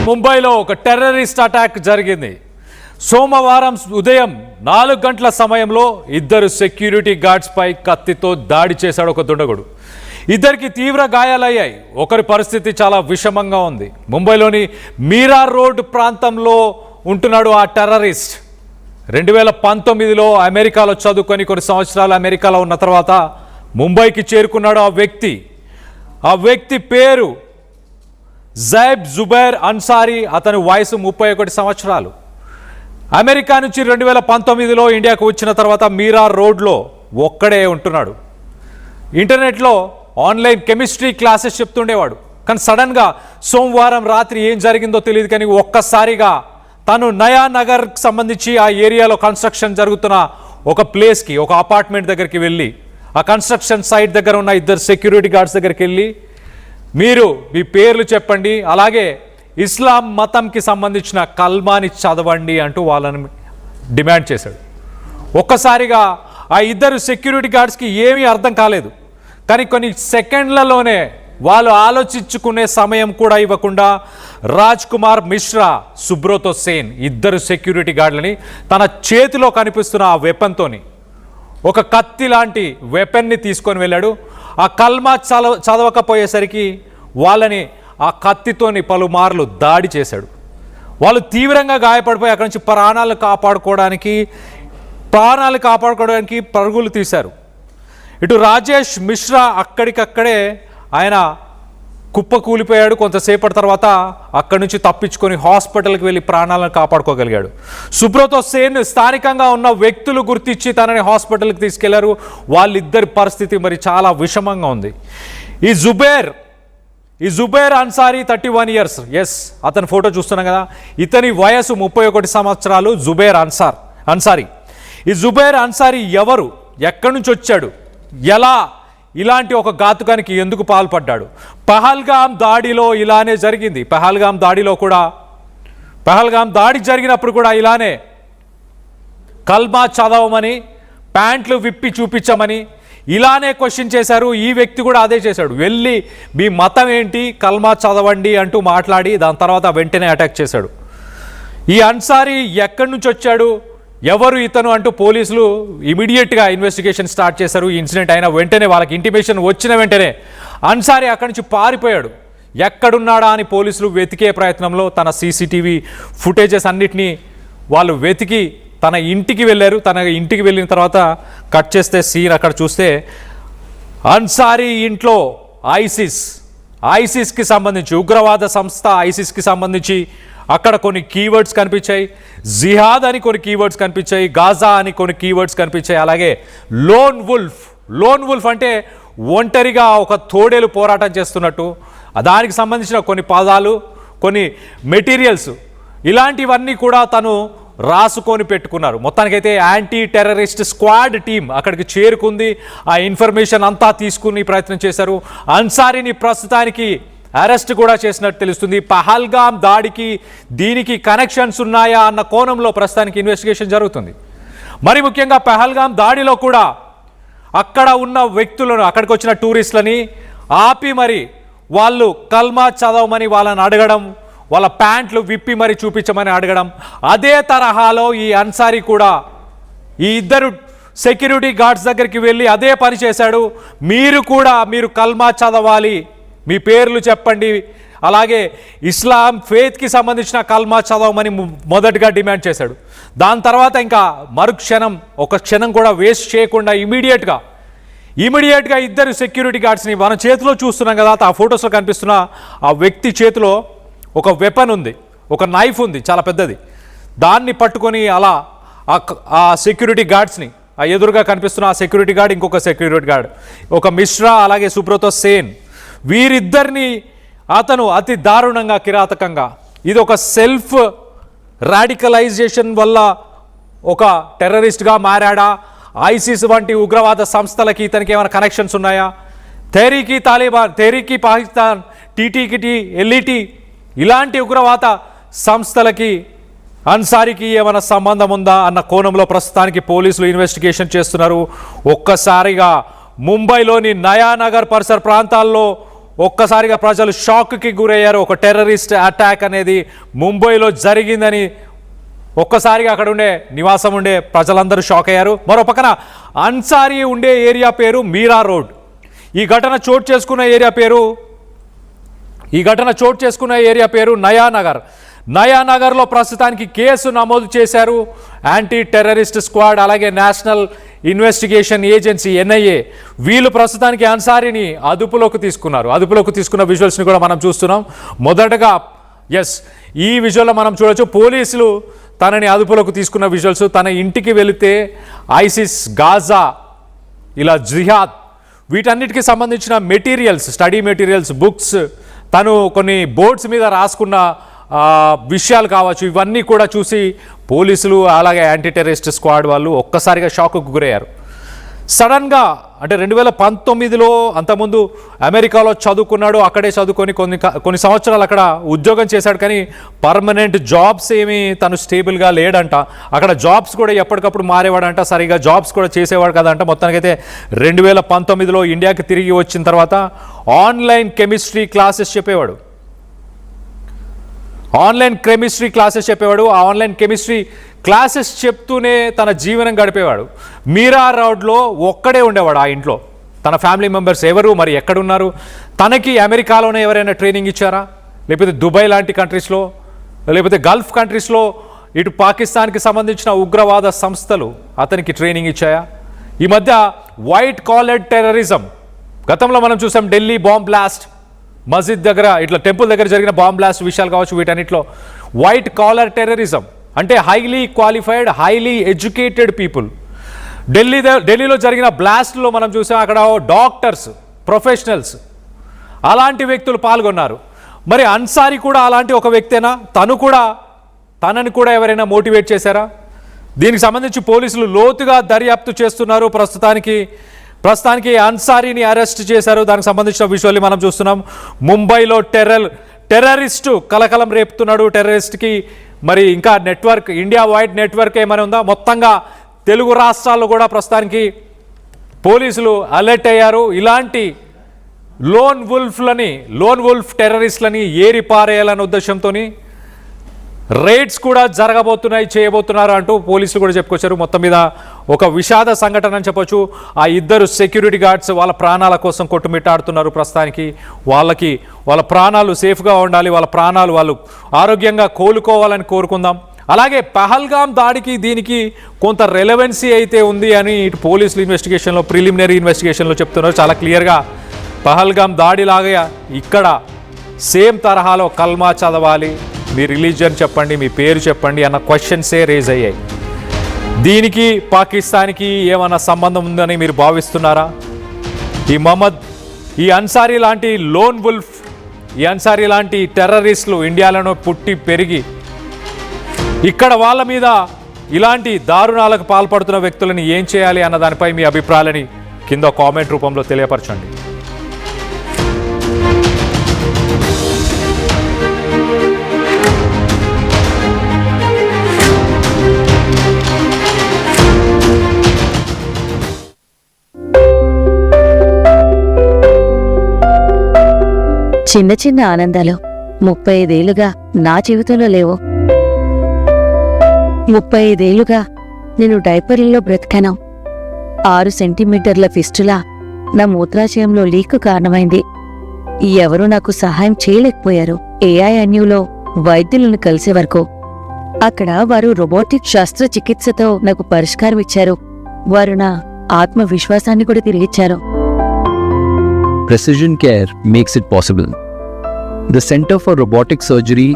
ముంబైలో ఒక terrorist attack జరిగింది. సోమవారం ఉదయం 4 గంటల సమయంలో ఇద్దరు సెక్యూరిటీ గార్డ్స్ పై కత్తితో దాడి చేశాడు ఒక దుండగుడు. ఇద్దరికి తీవ్ర గాయాలయ్యాయి. ఒకరి పరిస్థితి చాలా విషమంగా ఉంది. ముంబైలోని మీరా రోడ్ ప్రాంతంలో ఉంటున్నాడు ఆ టెర్రరిస్ట్. 2019లో అమెరికాలో చదువుకొని కొన్ని సంవత్సరాలు అమెరికాలో ఉన్న తర్వాత ముంబైకి చేరుకున్నాడు ఆ వ్యక్తి పేరు జైబ్ జుబైర్ అన్సారీ. అతని వయసు 31 సంవత్సరాలు. అమెరికా నుంచి 2019లో ఇండియాకు వచ్చిన తర్వాత మీరా రోడ్లో ఒక్కడే ఉంటున్నాడు. ఇంటర్నెట్లో ఆన్లైన్ కెమిస్ట్రీ క్లాసెస్ చెప్తుండేవాడు. కానీ సడన్గా సోమవారం రాత్రి ఏం జరిగిందో తెలియదు, కానీ ఒక్కసారిగా తను నయా నగర్కి సంబంధించి ఆ ఏరియాలో కన్స్ట్రక్షన్ జరుగుతున్న ఒక ప్లేస్కి, ఒక అపార్ట్మెంట్ దగ్గరికి వెళ్ళి ఆ కన్స్ట్రక్షన్ సైట్ దగ్గర ఉన్న ఇద్దరు సెక్యూరిటీ గార్డ్స్ దగ్గరికి వెళ్ళి, మీరు మీ పేర్లు చెప్పండి, అలాగే ఇస్లాం మతంకి సంబంధించిన కల్మాని చదవండి అంటూ వాళ్ళని డిమాండ్ చేశాడు. ఒక్కసారిగా ఆ ఇద్దరు సెక్యూరిటీ గార్డ్స్కి ఏమీ అర్థం కాలేదు. కానీ కొన్ని సెకండ్లలోనే వాళ్ళు ఆలోచించుకునే సమయం కూడా ఇవ్వకుండా రాజ్ కుమార్ మిశ్రా, సుబ్రతో సేన్ ఇద్దరు సెక్యూరిటీ గార్డులని తన చేతిలో కనిపిస్తున్న ఆ వెపన్తోని, ఒక కత్తి లాంటి వెపన్ని తీసుకొని వెళ్ళాడు. ఆ కల్మా చదవకపోయేసరికి వాళ్ళని ఆ కత్తితోని పలుమార్లు దాడి చేశాడు. వాళ్ళు తీవ్రంగా గాయపడిపోయి అక్కడి నుంచి ప్రాణాలు కాపాడుకోవడానికి పరుగులు తీశారు. ఇటు రాజేష్ మిశ్రా అక్కడికక్కడే ఆయన కుప్పకూలిపోయాడు. కొంతసేపటి తర్వాత అక్కడి నుంచి తప్పించుకొని హాస్పిటల్కి వెళ్ళి ప్రాణాలను కాపాడుకోగలిగాడు. సుబ్రతో సేన్ స్థానికంగా ఉన్న వ్యక్తులు గుర్తించి తనని హాస్పిటల్కి తీసుకెళ్లారు. వాళ్ళిద్దరి పరిస్థితి మరి చాలా విషమంగా ఉంది. ఈ జుబైర్ అన్సారీ 31 years. ఎస్, అతని ఫోటో చూస్తున్నాం కదా. ఇతని వయసు 31 సంవత్సరాలు. అన్సారీ. ఈ జుబైర్ అన్సారీ ఎవరు, ఎక్కడి నుంచి వచ్చాడు, ఎలా ఇలాంటి ఒక ఘాతుకానికి ఎందుకు పాల్పడ్డాడు? పహల్గామ్ దాడిలో ఇలానే జరిగింది. పహల్గామ్ దాడి జరిగినప్పుడు కూడా ఇలానే కల్మా చదవమని, ప్యాంట్లు విప్పి చూపించమని ఇలానే క్వశ్చన్ చేశారు. ఈ వ్యక్తి కూడా అదే చేశాడు. వెళ్ళి మీ మతం ఏంటి, కల్మా చదవండి అంటూ మాట్లాడి దాని తర్వాత వెంటనే అటాక్ చేశాడు. ఈ అన్సారీ ఎక్కడి నుంచి వచ్చాడు, ఎవరు ఇతను అంటూ పోలీసులు ఇమీడియట్గా ఇన్వెస్టిగేషన్ స్టార్ట్ చేశారు. ఈ ఇన్సిడెంట్ అయిన వెంటనే, వాళ్ళకి ఇంటిమేషన్ వచ్చిన వెంటనే అన్సారీ అక్కడి నుంచి పారిపోయాడు. ఎక్కడున్నాడా అని పోలీసులు వెతికే ప్రయత్నంలో తన సీసీటీవీ ఫుటేజెస్ అన్నిటినీ వాళ్ళు వెతికి తన ఇంటికి వెళ్ళారు. తన ఇంటికి వెళ్ళిన తర్వాత కట్ చేస్తే సీన్ అక్కడ చూస్తే అన్సారీ ఇంట్లో ఐసిస్కి సంబంధించి, ఉగ్రవాద సంస్థ ఐసిస్కి సంబంధించి అక్కడ కొన్ని కీవర్డ్స్ కనిపించాయి. జిహాద్ అని కొన్ని కీవర్డ్స్ కనిపించాయి. గాజా అని కొన్ని కీవర్డ్స్ కనిపించాయి. అలాగే లోన్ వుల్ఫ్ అంటే ఒంటరిగా ఒక తోడేలు పోరాటం చేస్తున్నట్టు, దానికి సంబంధించిన కొన్ని పదాలు, కొన్ని మెటీరియల్స్, ఇలాంటివన్నీ కూడా తను రాసుకొని పెట్టుకున్నారు. మొత్తానికైతే యాంటీ టెర్రరిస్ట్ స్క్వాడ్ టీం అక్కడికి చేరుకుంది. ఆ ఇన్ఫర్మేషన్ అంతా తీసుకుని ప్రయత్నం చేశారు. అన్సారీని ప్రస్తుతానికి అరెస్ట్ కూడా చేసినట్టు తెలుస్తుంది. పహల్గామ్ దాడికి దీనికి కనెక్షన్స్ ఉన్నాయా అన్న కోణంలో ప్రస్తుతానికి ఇన్వెస్టిగేషన్ జరుగుతుంది. మరి ముఖ్యంగా పహల్గామ్ దాడిలో కూడా అక్కడ ఉన్న వ్యక్తులను, అక్కడికి వచ్చిన టూరిస్టులని ఆపి మరి వాళ్ళు కల్మా చదవమని వాళ్ళని అడగడం, వాళ్ళ ప్యాంట్లు విప్పి మరి చూపించమని అడగడం, అదే తరహాలో ఈ అన్సారీ కూడా ఈ ఇద్దరు సెక్యూరిటీ గార్డ్స్ దగ్గరికి వెళ్ళి అదే పని చేశాడు. మీరు కల్మా చదవాలి, మీ పేర్లు చెప్పండి, అలాగే ఇస్లాం ఫెయిత్కి సంబంధించిన కల్మా చదవమని మొదటగా డిమాండ్ చేశాడు. దాని తర్వాత ఇంకా ఒక క్షణం కూడా వేస్ట్ చేయకుండా ఇమీడియట్గా ఇద్దరు సెక్యూరిటీ గార్డ్స్ని మన చేతిలో చూస్తున్నాం కదా, ఆ ఫొటోస్లో కనిపిస్తున్న ఆ వ్యక్తి చేతిలో ఒక వెపన్ ఉంది, ఒక నైఫ్ ఉంది చాలా పెద్దది. దాన్ని పట్టుకొని అలా ఆ సెక్యూరిటీ గార్డ్స్ని, ఆ ఎదురుగా కనిపిస్తున్న ఆ సెక్యూరిటీ గార్డ్, ఇంకొక సెక్యూరిటీ గార్డ్, ఒక మిశ్రా అలాగే సుబ్రతో సేన్, వీరిద్దరిని అతను అతి దారుణంగా, కిరాతకంగా, ఇది ఒక సెల్ఫ్ రాడికలైజేషన్ వల్ల ఒక టెర్రరిస్ట్గా మారాడా, ఐసిస్ వంటి ఉగ్రవాద సంస్థలకి ఇతనికి ఏమైనా కనెక్షన్స్ ఉన్నాయా, తెహ్రీకి తాలిబాన్, తెహ్రీకి పాకిస్తాన్, టీటీకి ఎల్ఈటి ఇలాంటి ఉగ్రవాద సంస్థలకి అన్సారీకి ఏమైనా సంబంధం ఉందా అన్న కోణంలో ప్రస్తుతానికి పోలీసులు ఇన్వెస్టిగేషన్ చేస్తున్నారు. ఒక్కసారిగా ముంబైలోని నయానగర్ పరిసర ప్రాంతాల్లో ఒక్కసారిగా ప్రజలు షాక్కి గురయ్యారు. ఒక టెర్రరిస్ట్ అటాక్ అనేది ముంబైలో జరిగిందని ఒక్కసారిగా అక్కడ ఉండే నివాసం ఉండే ప్రజలందరూ షాక్ అయ్యారు. మరో పక్కన అన్సారీ ఉండే ఏరియా పేరు మీరా రోడ్. ఈ ఘటన చోటు చేసుకున్న ఏరియా పేరు నయానగర్. నయానగర్లో ప్రస్తుతానికి కేసు నమోదు చేశారు యాంటీ టెర్రరిస్ట్ స్క్వాడ్, అలాగే నేషనల్ ఇన్వెస్టిగేషన్ ఏజెన్సీ NIA. వీళ్ళు ప్రస్తుతానికి అన్సారీని అదుపులోకి తీసుకున్న విజువల్స్ని కూడా మనం చూస్తున్నాం. మొదటగా ఈ విజువల్లో మనం చూడొచ్చు పోలీసులు తనని అదుపులోకి తీసుకున్న విజువల్స్. తన ఇంటికి వెళితే ఐసిస్, గాజా, ఇలా జిహాద్ వీటన్నిటికీ సంబంధించిన మెటీరియల్స్, స్టడీ మెటీరియల్స్, బుక్స్, తను కొన్ని బోర్డ్స్ మీద రాసుకున్న విషయాలు కావచ్చు, ఇవన్నీ కూడా చూసి పోలీసులు అలాగే యాంటీ టెర్రరిస్ట్ స్క్వాడ్ వాళ్ళు ఒక్కసారిగా షాక్కు గురయ్యారు. సడన్గా అంటే 2019లో అంతకుముందు అమెరికాలో చదువుకున్నాడు. అక్కడే చదువుకొని కొన్ని సంవత్సరాలు అక్కడ ఉద్యోగం చేశాడు. కానీ పర్మనెంట్ జాబ్స్ ఏమీ తను స్టేబుల్గా లేడంట. అక్కడ జాబ్స్ కూడా ఎప్పటికప్పుడు మారేవాడంట, సరిగా జాబ్స్ కూడా చేసేవాడు కదంట. మొత్తానికైతే 2019లో ఇండియాకి తిరిగి వచ్చిన తర్వాత ఆన్లైన్ కెమిస్ట్రీ క్లాసెస్ చెప్పేవాడు. ఆ ఆన్లైన్ కెమిస్ట్రీ క్లాసెస్ చెప్తూనే తన జీవనం గడిపేవాడు. మీరా రోడ్లో ఒక్కడే ఉండేవాడు ఆ ఇంట్లో. తన ఫ్యామిలీ మెంబర్స్ ఎవరు మరి ఎక్కడున్నారు? తనకి అమెరికాలోనే ఎవరైనా ట్రైనింగ్ ఇచ్చారా, లేకపోతే దుబాయ్ లాంటి కంట్రీస్లో, లేకపోతే గల్ఫ్ కంట్రీస్లో ఇటు పాకిస్తాన్కి సంబంధించిన ఉగ్రవాద సంస్థలు అతనికి ట్రైనింగ్ ఇచ్చాయా? ఈ మధ్య వైట్ కాలర్ టెర్రరిజం, గతంలో మనం చూసాం ఢిల్లీ బాంబ్ బ్లాస్ట్, మస్జిద్ దగ్గర ఇట్లా టెంపుల్ దగ్గర జరిగిన బాంబ్ బ్లాస్ట్ విషయాలు కావచ్చు, వీటన్నిటిలో వైట్ కాలర్ టెర్రరిజం అంటే highly qualified, highly educated people. ఢిల్లీలో జరిగిన బ్లాస్ట్లో మనం చూసాం అక్కడ డాక్టర్స్, ప్రొఫెషనల్స్, అలాంటి వ్యక్తులు పాల్గొన్నారు. మరి అన్సారీ కూడా అలాంటి ఒక వ్యక్తేనా? తనని కూడా ఎవరైనా మోటివేట్ చేశారా? దీనికి సంబంధించి పోలీసులు లోతుగా దర్యాప్తు చేస్తున్నారు. ప్రస్తుతానికి అన్సారీని అరెస్ట్ చేశారు. దానికి సంబంధించిన విషయాలు మనం చూస్తున్నాం. ముంబైలో టెర్రరిస్టు కలకలం రేపుతున్నాడు. టెర్రరిస్ట్కి మరి ఇంకా నెట్వర్క్, ఇండియా వైడ్ నెట్వర్క్ ఏమైనా ఉందా? మొత్తంగా తెలుగు రాష్ట్రాల్లో కూడా ప్రస్తుతానికి పోలీసులు అలర్ట్ అయ్యారు. ఇలాంటి లోన్ వుల్ఫ్ టెర్రరిస్ట్లని ఏరిపారేయాలనే ఉద్దేశంతో రైడ్స్ కూడా చేయబోతున్నారు అంటూ పోలీసులు కూడా చెప్పుకొచ్చారు. మొత్తం మీద ఒక విషాద సంఘటన అని చెప్పొచ్చు. ఆ ఇద్దరు సెక్యూరిటీ గార్డ్స్ వాళ్ళ ప్రాణాల కోసం కొట్టుమిట్టాడుతున్నారు. ప్రస్తుతానికి వాళ్ళ ప్రాణాలు సేఫ్గా ఉండాలి, వాళ్ళు ఆరోగ్యంగా కోలుకోవాలని కోరుకుందాం. అలాగే పహల్గామ్ దాడికి దీనికి కొంత రెలవెన్సీ అయితే ఉంది అని ఇటు పోలీసులు ఇన్వెస్టిగేషన్లో, ప్రిలిమినరీ ఇన్వెస్టిగేషన్లో చెప్తున్నారు. చాలా క్లియర్గా పహల్గామ్ దాడిలాగా ఇక్కడ సేమ్ తరహాలో కల్మా చదవాలి, మీ రిలీజియన్ చెప్పండి, మీ పేరు చెప్పండి అన్న క్వశ్చన్సే రేజ్ అయ్యాయి. దీనికి పాకిస్తాన్కి ఏమైనా సంబంధం ఉందని మీరు భావిస్తున్నారా? ఈ అన్సారీ లాంటి లోన్ వుల్ఫ్, ఈ అన్సారీ లాంటి టెర్రరిస్టులు ఇండియాలో పుట్టి పెరిగి ఇక్కడ వాళ్ళ మీద ఇలాంటి దారుణాలకు పాల్పడుతున్న వ్యక్తులను ఏం చేయాలి అన్న దానిపై మీ అభిప్రాయాలని కింద కామెంట్ రూపంలో తెలియపరచండి. చిన్న చిన్న ఆనందాలు 35 ఏళ్లుగా నా జీవితంలో లేవు. 35 ఏళ్లుగా నేను డైపర్లలో బ్రతికాను. 6 సెంటీమీటర్ల ఫిస్టులా నా మూత్రాశయంలో లీకు కారణమైంది. ఎవరూ నాకు సహాయం చేయలేకపోయారు. AINUలో వైద్యులను కలిసే వరకు. అక్కడ వారు రోబోటిక్ శస్త్రచికిత్సతో నాకు పరిష్కారం ఇచ్చారు. వారు నా ఆత్మవిశ్వాసాన్ని కూడా తిరిగిచ్చారు. Precision care makes it possible. The Center for Robotic Surgery